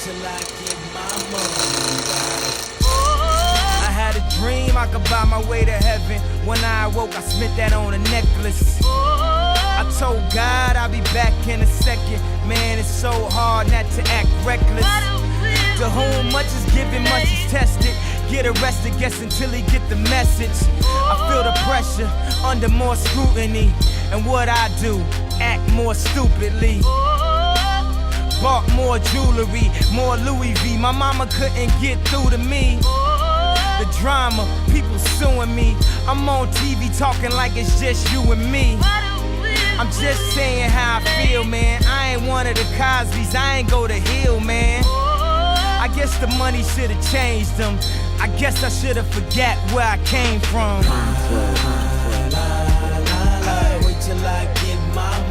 till I get my money right. I had a dream I could buy my way to heaven. When I awoke, I spent that on a necklace. I told God I'll be back in a second. Man, it's so hard not to act reckless. To whom much is given, much is tested. Get arrested, guess until he get the message. I feel the pressure, under more scrutiny. And what I do, act more stupidly. Bought more jewelry, more Louis V. My mama couldn't get through to me. The drama, people suing me. I'm on TV talking like it's just you and me. I'm just saying how I feel, man. I ain't one of the Cosbys, I ain't go to Hill, man. I guess the money should've changed them. I guess I should've forgot where I came from. Wait till I get my money.